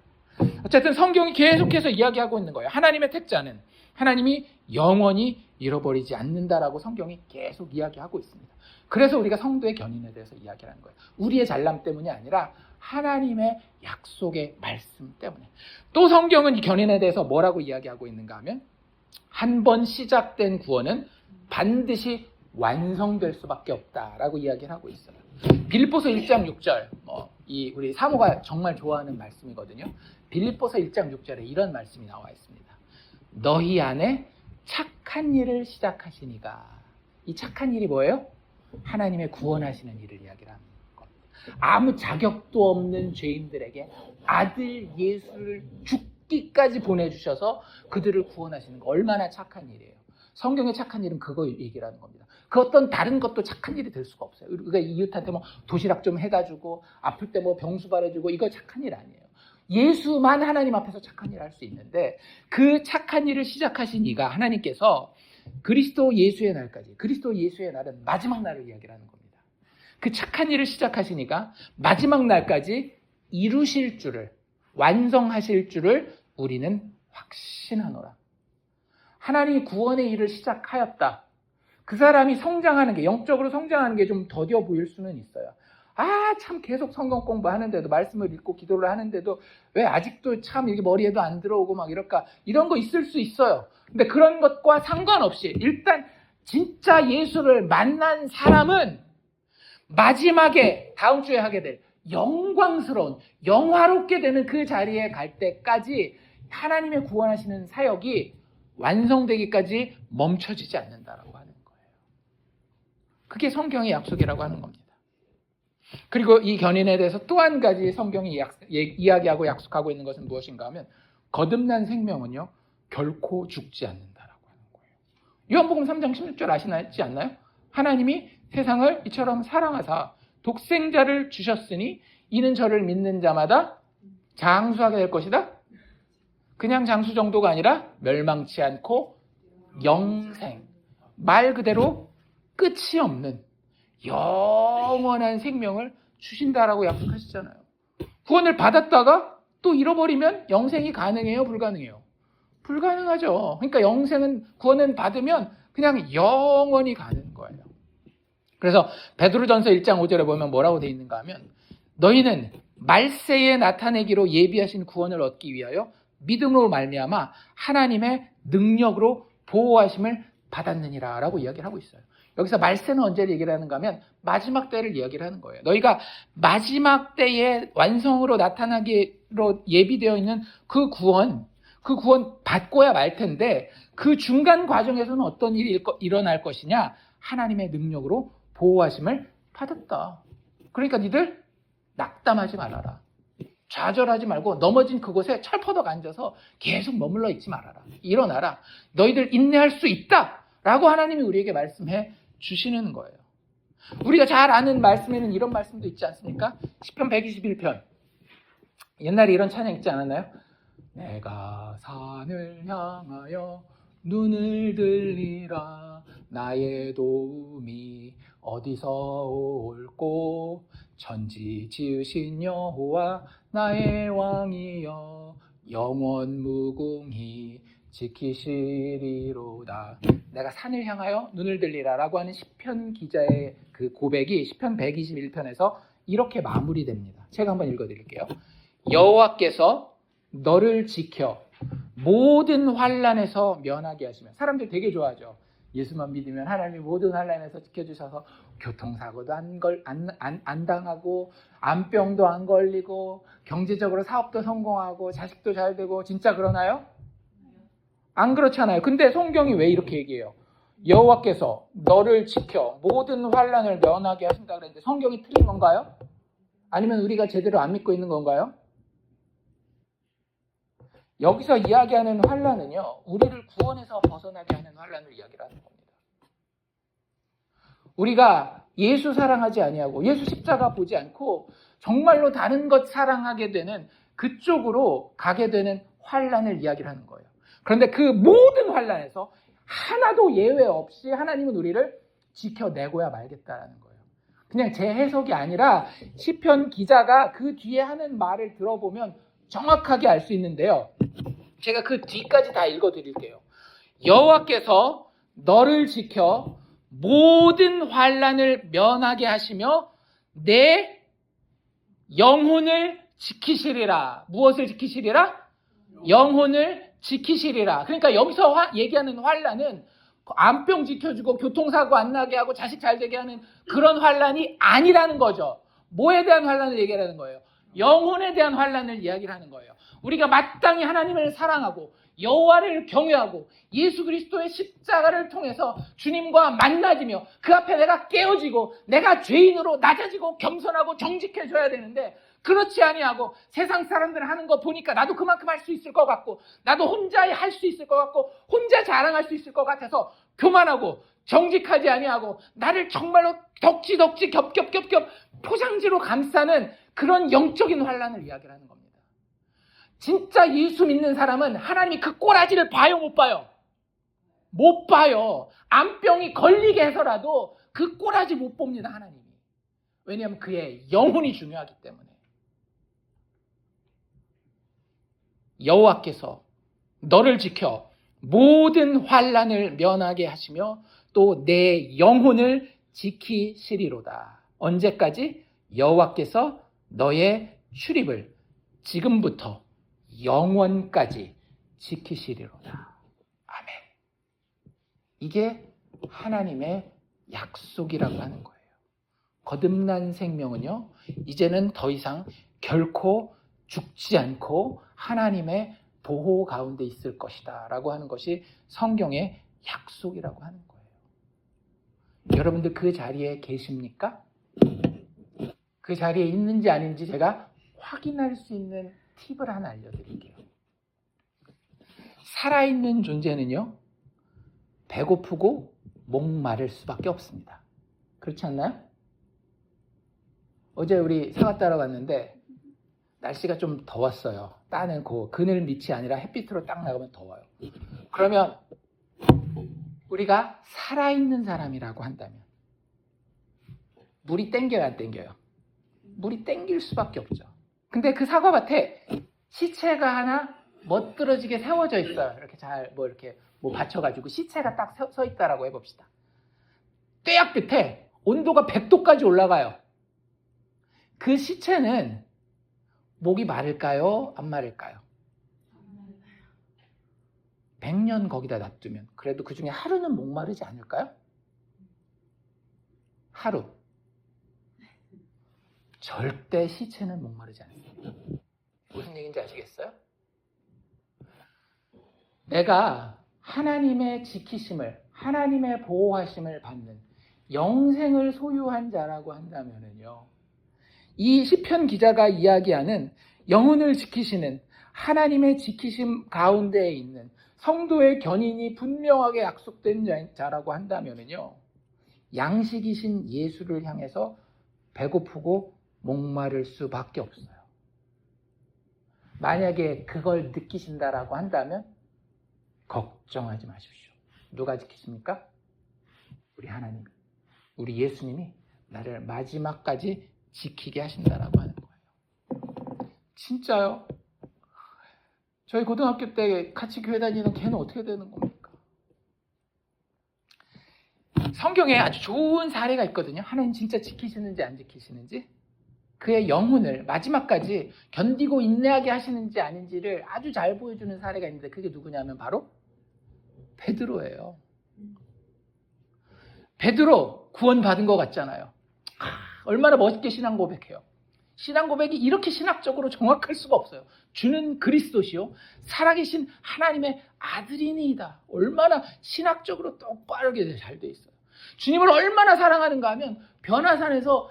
A: 어쨌든 성경이 계속해서 이야기하고 있는 거예요. 하나님의 택자는 하나님이 영원히 잃어버리지 않는다라고 성경이 계속 이야기하고 있습니다. 그래서 우리가 성도의 견인에 대해서 이야기하는 거예요. 우리의 잘남 때문이 아니라 하나님의 약속의 말씀 때문에. 또 성경은 이 견인에 대해서 뭐라고 이야기하고 있는가 하면 한 번 시작된 구원은 반드시 완성될 수밖에 없다라고 이야기를 하고 있어요. 빌립보서 1장 6절, 우리 사모가 정말 좋아하는 말씀이거든요. 빌립보서 1장 6절에 이런 말씀이 나와 있습니다. 너희 안에 착한 일을 시작하시니가. 이 착한 일이 뭐예요? 하나님의 구원하시는 일을 이야기를 하는 겁니다. 아무 자격도 없는 죄인들에게 아들 예수를 죽기까지 보내주셔서 그들을 구원하시는 거 얼마나 착한 일이에요. 성경의 착한 일은 그거 얘기를 하는 겁니다. 그 어떤 다른 것도 착한 일이 될 수가 없어요. 우리가 이웃한테 도시락 좀 해다 주고 아플 때 병수 바래주고 이거 착한 일 아니에요. 예수만 하나님 앞에서 착한 일을 할 수 있는데 그 착한 일을 시작하신 이가 하나님께서 그리스도 예수의 날까지, 그리스도 예수의 날은 마지막 날을 이야기를 하는 겁니다. 그 착한 일을 시작하신 이가 마지막 날까지 이루실 줄을, 완성하실 줄을 우리는 확신하노라. 하나님이 구원의 일을 시작하였다. 그 사람이 성장하는 게, 영적으로 성장하는 게 좀 더뎌 보일 수는 있어요. 참 계속 성경 공부하는데도, 말씀을 읽고 기도를 하는데도 왜 아직도 참 이게 머리에도 안 들어오고 막 이럴까? 이런 거 있을 수 있어요. 근데 그런 것과 상관없이 일단 진짜 예수를 만난 사람은 마지막에 다음 주에 하게 될 영광스러운, 영화롭게 되는 그 자리에 갈 때까지 하나님의 구원하시는 사역이 완성되기까지 멈춰지지 않는다라고 하는 거예요. 그게 성경의 약속이라고 하는 겁니다. 그리고 이 견인에 대해서 또 한 가지 성경이 이야기하고 약속하고 있는 것은 무엇인가 하면 거듭난 생명은요, 결코 죽지 않는다라고 하는 거예요. 요한복음 3장 16절 아시지 않나요? 하나님이 세상을 이처럼 사랑하사 독생자를 주셨으니 이는 저를 믿는 자마다 장수하게 될 것이다. 그냥 장수 정도가 아니라 멸망치 않고 영생. 말 그대로 끝이 없는 영원한 생명을 주신다라고 약속하시잖아요. 구원을 받았다가 또 잃어버리면 영생이 가능해요? 불가능해요? 불가능하죠. 그러니까 구원은 받으면 그냥 영원히 가는 거예요. 그래서 베드로전서 1장 5절에 보면 뭐라고 되어 있는가 하면 너희는 말세에 나타내기로 예비하신 구원을 얻기 위하여 믿음으로 말미암아 하나님의 능력으로 보호하심을 받았느니라 라고 이야기를 하고 있어요. 여기서 말세는 언제를 얘기를 하는가 하면 마지막 때를 이야기를 하는 거예요. 너희가 마지막 때의 완성으로 나타나기로 예비되어 있는 그 구원 받고야 말 텐데 그 중간 과정에서는 어떤 일이 일어날 것이냐? 하나님의 능력으로 보호하심을 받았다. 그러니까 니들 낙담하지 말아라. 좌절하지 말고 넘어진 그곳에 철퍼덕 앉아서 계속 머물러 있지 말아라. 일어나라. 너희들 인내할 수 있다. 라고 하나님이 우리에게 말씀해 주시는 거예요. 우리가 잘 아는 말씀에는 이런 말씀도 있지 않습니까? 시편 121편. 옛날에 이런 찬양 있지 않았나요? 내가 산을 향하여 눈을 들리라. 나의 도움이 어디서 올꼬. 천지 지으신 여호와 나의 왕이여 영원 무궁히 지키시리로다. 내가 산을 향하여 눈을 들리라 라고 하는 시편 기자의 그 고백이 시편 121편에서 이렇게 마무리됩니다. 제가 한번 읽어드릴게요. 여호와께서 너를 지켜 모든 환난에서 면하게 하시며. 사람들 되게 좋아하죠. 예수만 믿으면 하나님이 모든 환난에서 지켜주셔서 교통사고도 안 당하고 암병도 안 걸리고 경제적으로 사업도 성공하고 자식도 잘 되고. 진짜 그러나요? 안 그렇잖아요. 근데 성경이 왜 이렇게 얘기해요? 여호와께서 너를 지켜 모든 환난을 면하게 하신다 그랬는데 성경이 틀린 건가요? 아니면 우리가 제대로 안 믿고 있는 건가요? 여기서 이야기하는 환난은요, 우리를 구원에서 벗어나게 하는 환난을 이야기를 하는 겁니다. 우리가 예수 사랑하지 아니하고 예수 십자가 보지 않고 정말로 다른 것 사랑하게 되는 그쪽으로 가게 되는 환난을 이야기를 하는 거예요. 그런데 그 모든 환난에서 하나도 예외 없이 하나님은 우리를 지켜내고야 말겠다라는 거예요. 그냥 제 해석이 아니라 시편 기자가 그 뒤에 하는 말을 들어보면 정확하게 알 수 있는데요. 제가 그 뒤까지 다 읽어드릴게요. 여호와께서 너를 지켜 모든 환난을 면하게 하시며 내 영혼을 지키시리라. 무엇을 지키시리라? 영혼을 지키시리라. 그러니까 여기서 얘기하는 환난은 암병 지켜주고 교통사고 안 나게 하고 자식 잘 되게 하는 그런 환난이 아니라는 거죠. 뭐에 대한 환난을 얘기하는 거예요? 영혼에 대한 환난을 이야기를 하는 거예요. 우리가 마땅히 하나님을 사랑하고 여호와를 경외하고 예수 그리스도의 십자가를 통해서 주님과 만나지며 그 앞에 내가 깨어지고 내가 죄인으로 낮아지고 겸손하고 정직해져야 되는데 그렇지 아니하고 세상 사람들 하는 거 보니까 나도 그만큼 할 수 있을 것 같고 나도 혼자 할 수 있을 것 같고 혼자 자랑할 수 있을 것 같아서 교만하고 정직하지 아니하고 나를 정말로 덕지덕지 겹겹겹겹 포장지로 감싸는 그런 영적인 환난을 이야기하는 겁니다. 진짜 예수 믿는 사람은 하나님이 그 꼬라지를 봐요, 못 봐요? 못 봐요. 암병이 걸리게 해서라도 그 꼬라지 못 봅니다, 하나님이. 왜냐하면 그의 영혼이 중요하기 때문에. 여호와께서 너를 지켜 모든 환난을 면하게 하시며 또 내 영혼을 지키시리로다. 언제까지? 여호와께서 너의 출입을 지금부터 영원까지 지키시리로다. 아멘. 이게 하나님의 약속이라고 하는 거예요. 거듭난 생명은요, 이제는 더 이상 결코 죽지 않고 하나님의 보호 가운데 있을 것이다 라고 하는 것이 성경의 약속이라고 하는 거예요. 여러분들 그 자리에 계십니까? 그 자리에 있는지 아닌지 제가 확인할 수 있는 팁을 하나 알려드릴게요. 살아있는 존재는요, 배고프고 목마를 수밖에 없습니다. 그렇지 않나요? 어제 우리 사과 따러 갔는데 날씨가 좀 더웠어요. 따는 그늘 밑이 아니라 햇빛으로 딱 나가면 더워요. 그러면 우리가 살아있는 사람이라고 한다면 물이 땡겨요, 안 땡겨요? 물이 땡길 수밖에 없죠. 근데 그 사과밭에 시체가 하나 멋들어지게 세워져 있어요. 이렇게 잘 이렇게 받쳐가지고 시체가 딱 서 있다라고 해봅시다. 뙤약 끝에 온도가 100도까지 올라가요. 그 시체는 목이 마를까요? 안 마를까요? 100년 거기다 놔두면 그래도 그 중에 하루는 목마르지 않을까요? 하루. 절대 시체는 목마르지 않습니다. 무슨 얘기인지 아시겠어요? 내가 하나님의 지키심을, 하나님의 보호하심을 받는 영생을 소유한 자라고 한다면요, 이 시편 기자가 이야기하는 영혼을 지키시는 하나님의 지키심 가운데에 있는 성도의 견인이 분명하게 약속된 자라고 한다면요, 양식이신 예수를 향해서 배고프고 목마를 수밖에 없어요. 만약에 그걸 느끼신다라고 한다면 걱정하지 마십시오. 누가 지키십니까? 우리 하나님, 우리 예수님이 나를 마지막까지 지키게 하신다라고 하는 거예요. 진짜요? 저희 고등학교 때 같이 교회 다니는 걔는 어떻게 되는 겁니까? 성경에 아주 좋은 사례가 있거든요. 하나님 진짜 지키시는지 안 지키시는지, 그의 영혼을 마지막까지 견디고 인내하게 하시는지 아닌지를 아주 잘 보여주는 사례가 있는데, 그게 누구냐면 바로 베드로예요. 베드로 구원받은 것 같잖아요. 얼마나 멋있게 신앙 고백해요. 신앙 고백이 이렇게 신학적으로 정확할 수가 없어요. 주는 그리스도시요 살아계신 하나님의 아들이니이다. 얼마나 신학적으로 똑바르게 잘 돼 있어요. 주님을 얼마나 사랑하는가 하면 변화산에서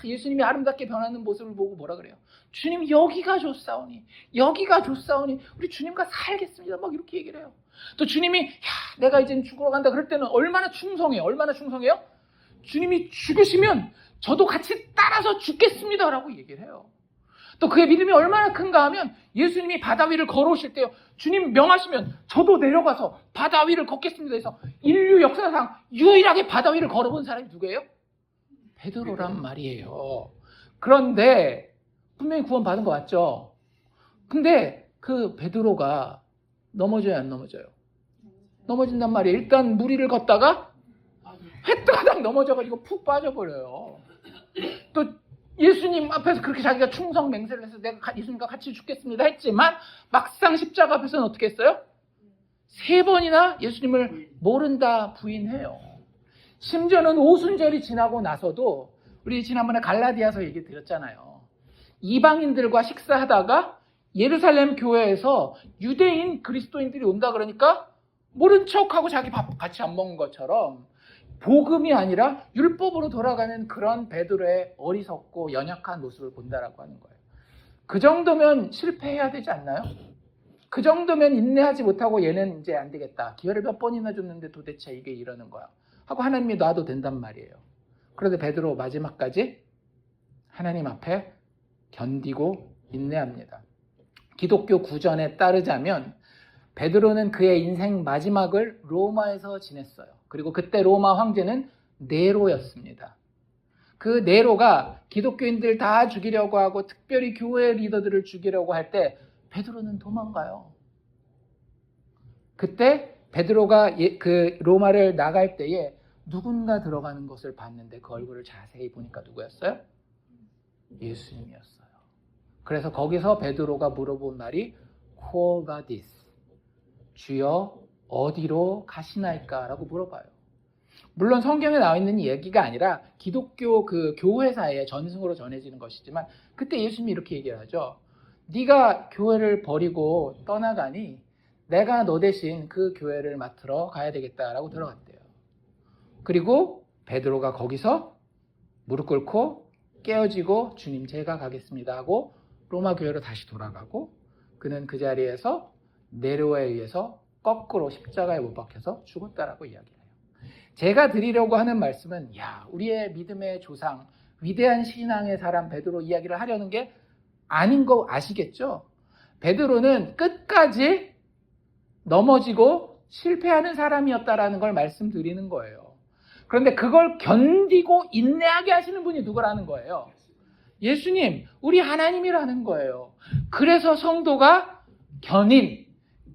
A: 예수님이 아름답게 변하는 모습을 보고 뭐라 그래요? 주님, 여기가 좋사오니, 여기가 좋사오니 우리 주님과 살겠습니다. 막 이렇게 얘기를 해요. 또 주님이 내가 이제 죽으러 간다 그럴 때는 얼마나 충성해요. 얼마나 충성해요? 주님이 죽으시면 저도 같이 따라서 죽겠습니다 라고 얘기를 해요. 또 그의 믿음이 얼마나 큰가 하면 예수님이 바다 위를 걸어오실 때요, 주님 명하시면 저도 내려가서 바다 위를 걷겠습니다 해서 인류 역사상 유일하게 바다 위를 걸어본 사람이 누구예요? 베드로란 말이에요. 그런데 분명히 구원받은 거 맞죠? 근데 그 베드로가 넘어져요, 안 넘어져요? 넘어진단 말이에요. 일단 무리를 걷다가 회떠가닥 넘어져가지고 푹 빠져버려요. 또 예수님 앞에서 그렇게 자기가 충성 맹세를 해서 내가 예수님과 같이 죽겠습니다 했지만 막상 십자가 앞에서는 어떻게 했어요? 3번이나 예수님을 모른다 부인해요. 심지어는 오순절이 지나고 나서도 우리 지난번에 갈라디아서 얘기 드렸잖아요. 이방인들과 식사하다가 예루살렘 교회에서 유대인 그리스도인들이 온다 그러니까 모른 척하고 자기 밥 같이 안 먹은 것처럼 복음이 아니라 율법으로 돌아가는 그런 베드로의 어리석고 연약한 모습을 본다라고 하는 거예요. 그 정도면 실패해야 되지 않나요? 그 정도면 인내하지 못하고 얘는 이제 안 되겠다. 기회를 몇 번이나 줬는데 도대체 이게 이러는 거야 하고 하나님이 놔도 된단 말이에요. 그런데 베드로 마지막까지 하나님 앞에 견디고 인내합니다. 기독교 구전에 따르자면 베드로는 그의 인생 마지막을 로마에서 지냈어요. 그리고 그때 로마 황제는 네로였습니다. 그 네로가 기독교인들 다 죽이려고 하고 특별히 교회 리더들을 죽이려고 할 때 베드로는 도망가요. 그때 베드로가 그 로마를 나갈 때에 누군가 들어가는 것을 봤는데 그 얼굴을 자세히 보니까 누구였어요? 예수님이었어요. 그래서 거기서 베드로가 물어본 말이 Quo vadis? 주여 어디로 가시나이까? 라고 물어봐요. 물론 성경에 나와 있는 얘기가 아니라 기독교 그 교회사의 전승으로 전해지는 것이지만 그때 예수님이 이렇게 얘기를 하죠. 네가 교회를 버리고 떠나가니 내가 너 대신 그 교회를 맡으러 가야 되겠다라고 들어갔대요. 그리고 베드로가 거기서 무릎 꿇고 깨어지고 주님 제가 가겠습니다 하고 로마 교회로 다시 돌아가고 그는 그 자리에서 네로에 의해서 거꾸로 십자가에 못 박혀서 죽었다라고 이야기해요. 제가 드리려고 하는 말씀은 우리의 믿음의 조상, 위대한 신앙의 사람 베드로 이야기를 하려는 게 아닌 거 아시겠죠? 베드로는 끝까지 넘어지고 실패하는 사람이었다라는 걸 말씀드리는 거예요. 그런데 그걸 견디고 인내하게 하시는 분이 누구라는 거예요? 예수님, 우리 하나님이라는 거예요. 그래서 성도가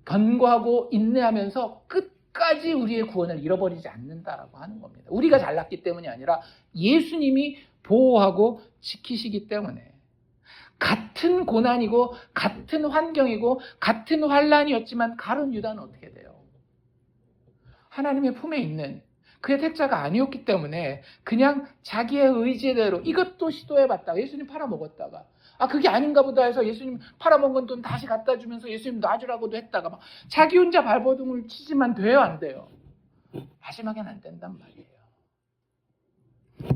A: 견고하고 인내하면서 끝까지 우리의 구원을 잃어버리지 않는다라고 하는 겁니다. 우리가 잘났기 때문이 아니라 예수님이 보호하고 지키시기 때문에. 같은 고난이고 같은 환경이고 같은 환란이었지만 가룟 유다는 어떻게 돼요? 하나님의 품에 있는 그의 택자가 아니었기 때문에 그냥 자기의 의지대로 이것도 시도해봤다가 예수님 팔아먹었다가 그게 아닌가 보다 해서 예수님 팔아먹은 돈 다시 갖다 주면서 예수님 놔주라고도 했다가 막 자기 혼자 발버둥을 치지만 돼요, 안 돼요? 마지막엔 안 된단 말이에요.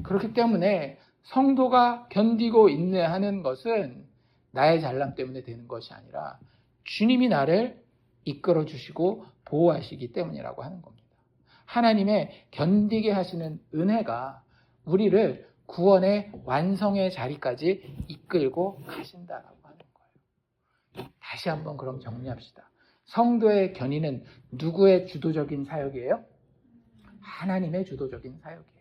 A: 그렇기 때문에 성도가 견디고 인내하는 것은 나의 잘남 때문에 되는 것이 아니라 주님이 나를 이끌어 주시고 보호하시기 때문이라고 하는 겁니다. 하나님의 견디게 하시는 은혜가 우리를 구원의 완성의 자리까지 이끌고 가신다라고 하는 거예요. 다시 한번 그럼 정리합시다. 성도의 견인은 누구의 주도적인 사역이에요? 하나님의 주도적인 사역이에요.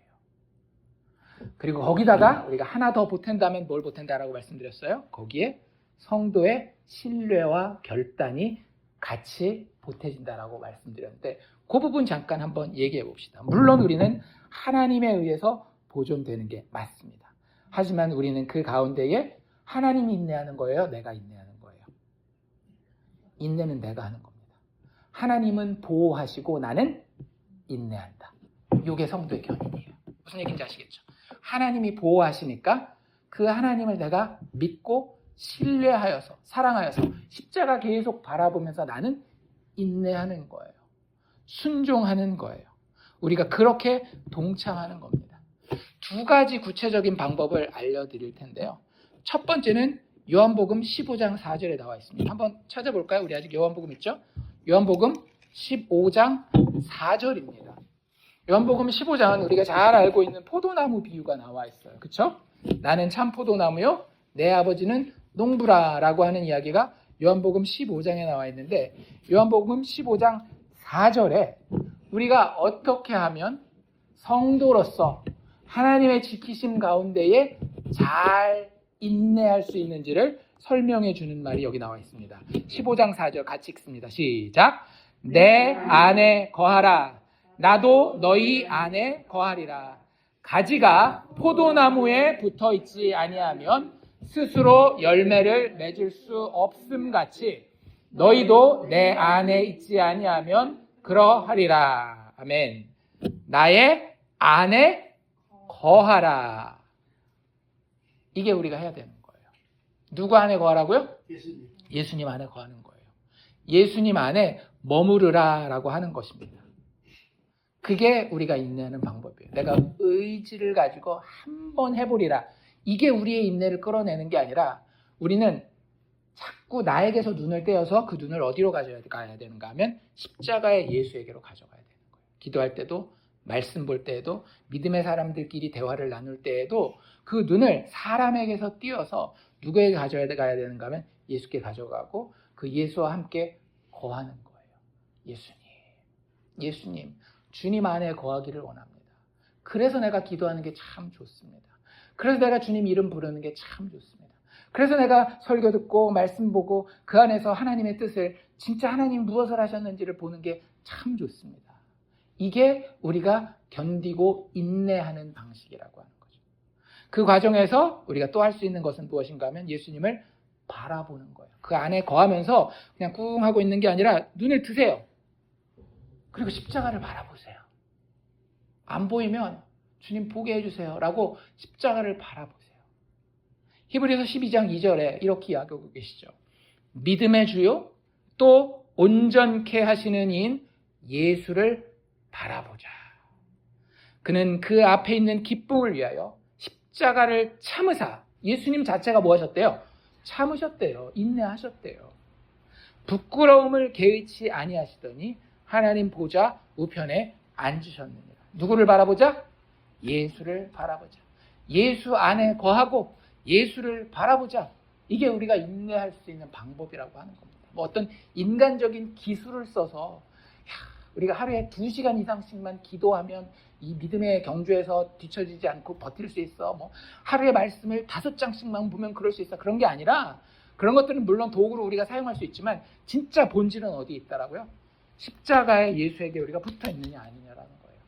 A: 그리고 거기다가 우리가 하나 더 보탠다면 뭘 보탠다라고 말씀드렸어요? 거기에 성도의 신뢰와 결단이 같이 보태진다라고 말씀드렸는데 그 부분 잠깐 한번 얘기해 봅시다. 물론 우리는 하나님에 의해서 보존되는 게 맞습니다. 하지만 우리는 그 가운데에 하나님이 인내하는 거예요? 내가 인내하는 거예요? 인내는 내가 하는 겁니다. 하나님은 보호하시고 나는 인내한다. 이게 성도의 견인이에요. 무슨 얘기인지 아시겠죠? 하나님이 보호하시니까 그 하나님을 내가 믿고 신뢰하여서 사랑하여서 십자가 계속 바라보면서 나는 인내하는 거예요. 순종하는 거예요. 우리가 그렇게 동참하는 겁니다. 두 가지 구체적인 방법을 알려드릴 텐데요. 첫 번째는 요한복음 15장 4절에 나와 있습니다. 한번 찾아볼까요? 우리 아직 요한복음 있죠? 요한복음 15장 4절입니다. 요한복음 15장은 우리가 잘 알고 있는 포도나무 비유가 나와 있어요. 그렇죠? 나는 참 포도나무요, 내 아버지는 농부라라고 하는 이야기가 요한복음 15장에 나와 있는데 요한복음 15장 4절에 우리가 어떻게 하면 성도로서 하나님의 지키심 가운데에 잘 인내할 수 있는지를 설명해 주는 말이 여기 나와 있습니다. 15장 4절 같이 읽습니다. 시작. 내 안에 거하라. 나도 너희 안에 거하리라. 가지가 포도나무에 붙어 있지 아니하면 스스로 열매를 맺을 수 없음 같이 너희도 내 안에 있지 아니하면 그러하리라. 아멘. 나의 안에 거하라. 이게 우리가 해야 되는 거예요. 누구 안에 거하라고요? 예수님 안에 거하는 거예요. 예수님 안에 머무르라라고 하는 것입니다. 그게 우리가 인내하는 방법이에요. 내가 의지를 가지고 한번 해보리라. 이게 우리의 인내를 끌어내는 게 아니라 우리는 자꾸 나에게서 눈을 떼어서 그 눈을 어디로 가져가야 되는가 하면 십자가의 예수에게로 가져가야 되는 거예요. 기도할 때도 말씀 볼 때에도 믿음의 사람들끼리 대화를 나눌 때에도 그 눈을 사람에게서 띄어서 누구에게 가져가야 되는가 하면 예수께 가져가고 그 예수와 함께 거하는 거예요. 예수님, 주님 안에 거하기를 원합니다. 그래서 내가 기도하는 게 참 좋습니다. 그래서 내가 주님 이름 부르는 게 참 좋습니다. 그래서 내가 설교 듣고 말씀 보고 그 안에서 하나님의 뜻을 진짜 하나님 무엇을 하셨는지를 보는 게 참 좋습니다. 이게 우리가 견디고 인내하는 방식이라고 하는 거죠. 그 과정에서 우리가 또 할 수 있는 것은 무엇인가 하면 예수님을 바라보는 거예요. 그 안에 거하면서 그냥 꿍 하고 있는 게 아니라 눈을 드세요. 그리고 십자가를 바라보세요. 안 보이면 주님 보게 해주세요 라고 십자가를 바라보세요. 히브리서 12장 2절에 이렇게 이야기하고 계시죠. 믿음의 주요 또 온전케 하시는 이인 예수를 바라보자. 그는 그 앞에 있는 기쁨을 위하여 십자가를 참으사. 예수님 자체가 뭐 하셨대요? 참으셨대요. 인내하셨대요. 부끄러움을 개의치 아니하시더니 하나님 보좌 우편에 앉으셨느니라. 누구를 바라보자? 예수를 바라보자. 예수 안에 거하고 예수를 바라보자. 이게 우리가 인내할 수 있는 방법이라고 하는 겁니다. 뭐 어떤 인간적인 기술을 써서 우리가 하루에 2시간 이상씩만 기도하면 이 믿음의 경주에서 뒤처지지 않고 버틸 수 있어. 뭐 하루에 말씀을 5장씩만 보면 그럴 수 있어. 그런 게 아니라, 그런 것들은 물론 도구로 우리가 사용할 수 있지만 진짜 본질은 어디 있다라고요? 십자가에 예수에게 우리가 붙어 있느냐 아니냐라는 거예요.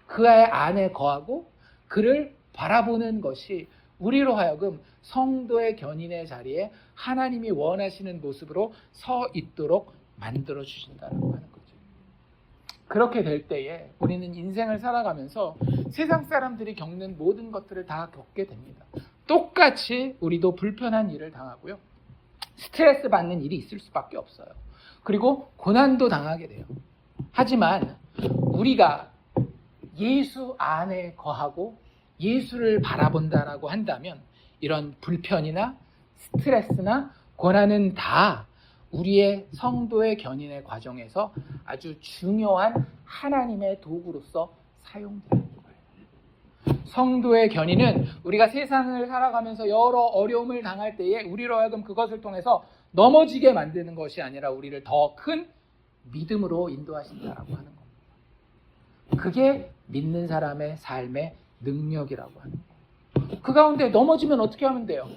A: 그 안에 거하고 그를 바라보는 것이 우리로 하여금 성도의 견인의 자리에 하나님이 원하시는 모습으로 서 있도록 만들어 주신다라고 하는 거죠. 그렇게 될 때에 우리는 인생을 살아가면서 세상 사람들이 겪는 모든 것들을 다 겪게 됩니다. 똑같이 우리도 불편한 일을 당하고요. 스트레스 받는 일이 있을 수밖에 없어요. 그리고 고난도 당하게 돼요. 하지만 우리가 예수 안에 거하고 예수를 바라본다라고 한다면 이런 불편이나 스트레스나 고난은 다 우리의 성도의 견인의 과정에서 아주 중요한 하나님의 도구로서 사용되는 거예요. 성도의 견인은 우리가 세상을 살아가면서 여러 어려움을 당할 때에 우리로 하여금 그것을 통해서 넘어지게 만드는 것이 아니라 우리를 더 큰 믿음으로 인도하신다라고 하는 겁니다. 그게 믿는 사람의 삶의 능력이라고 하는 거예요. 그 가운데 넘어지면 어떻게 하면 돼요?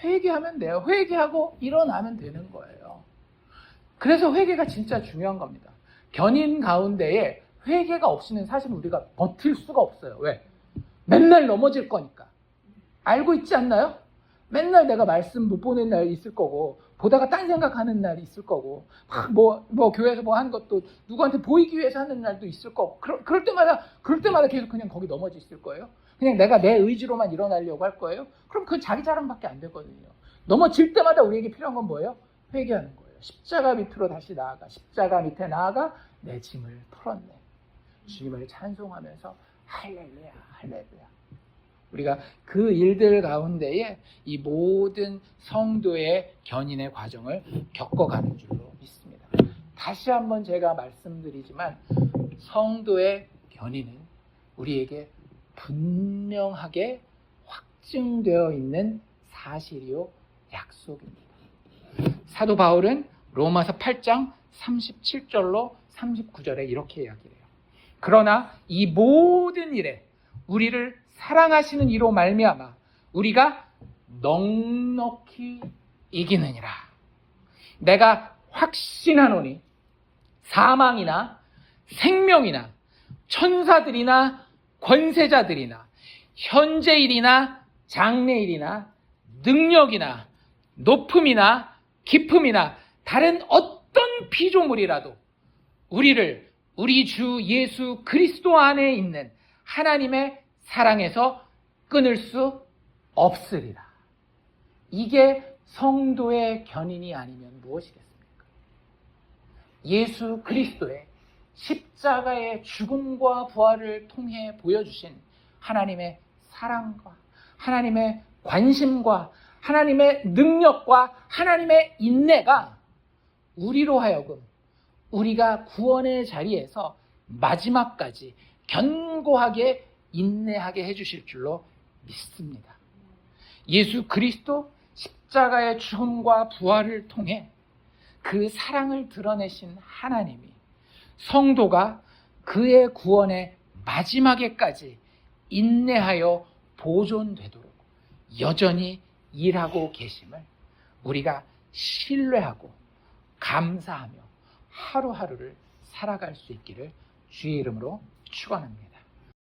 A: 회개하면 돼요. 회개하고 일어나면 되는 거예요. 그래서 회개가 진짜 중요한 겁니다. 견인 가운데에 회개가 없이는 사실 우리가 버틸 수가 없어요. 왜? 맨날 넘어질 거니까. 알고 있지 않나요? 맨날 내가 말씀 못 보는 날이 있을 거고, 보다가 딴 생각하는 날이 있을 거고, 뭐 교회에서 뭐 하는 것도 누구한테 보이기 위해서 하는 날도 있을 거고, 그럴 때마다 계속 그냥 거기 넘어져 있을 거예요. 그냥 내가 내 의지로만 일어나려고 할 거예요. 그럼 그건 자기 자랑밖에 안 되거든요. 넘어질 때마다 우리에게 필요한 건 뭐예요? 회개하는 거예요. 십자가 밑으로 다시 나아가, 십자가 밑에 나아가 내 짐을 풀었네. 주님을 찬송하면서 할렐루야, 할렐루야. 우리가 그 일들 가운데에 이 모든 성도의 견인의 과정을 겪어가는 줄로 믿습니다. 다시 한번 제가 말씀드리지만 성도의 견인은 우리에게 분명하게 확증되어 있는 사실이요 약속입니다. 사도 바울은 로마서 8장 37절로 39절에 이렇게 이야기해요. 그러나 이 모든 일에 우리를 사랑하시는 이로 말미암아 우리가 넉넉히 이기느니라. 내가 확신하노니 사망이나 생명이나 천사들이나 권세자들이나 현재일이나 장래일이나 능력이나 높음이나 깊음이나 다른 어떤 피조물이라도 우리를 우리 주 예수 그리스도 안에 있는 하나님의 사랑에서 끊을 수 없으리라. 이게 성도의 견인이 아니면 무엇이겠습니까? 예수 그리스도의 십자가의 죽음과 부활을 통해 보여주신 하나님의 사랑과 하나님의 관심과 하나님의 능력과 하나님의 인내가 우리로 하여금 우리가 구원의 자리에서 마지막까지 견고하게 인내하게 해주실 줄로 믿습니다. 예수 그리스도 십자가의 죽음과 부활을 통해 그 사랑을 드러내신 하나님이 성도가 그의 구원의 마지막에까지 인내하여 보존되도록 여전히 일하고 계심을 우리가 신뢰하고 감사하며 하루하루를 살아갈 수 있기를 주의 이름으로 축원합니다.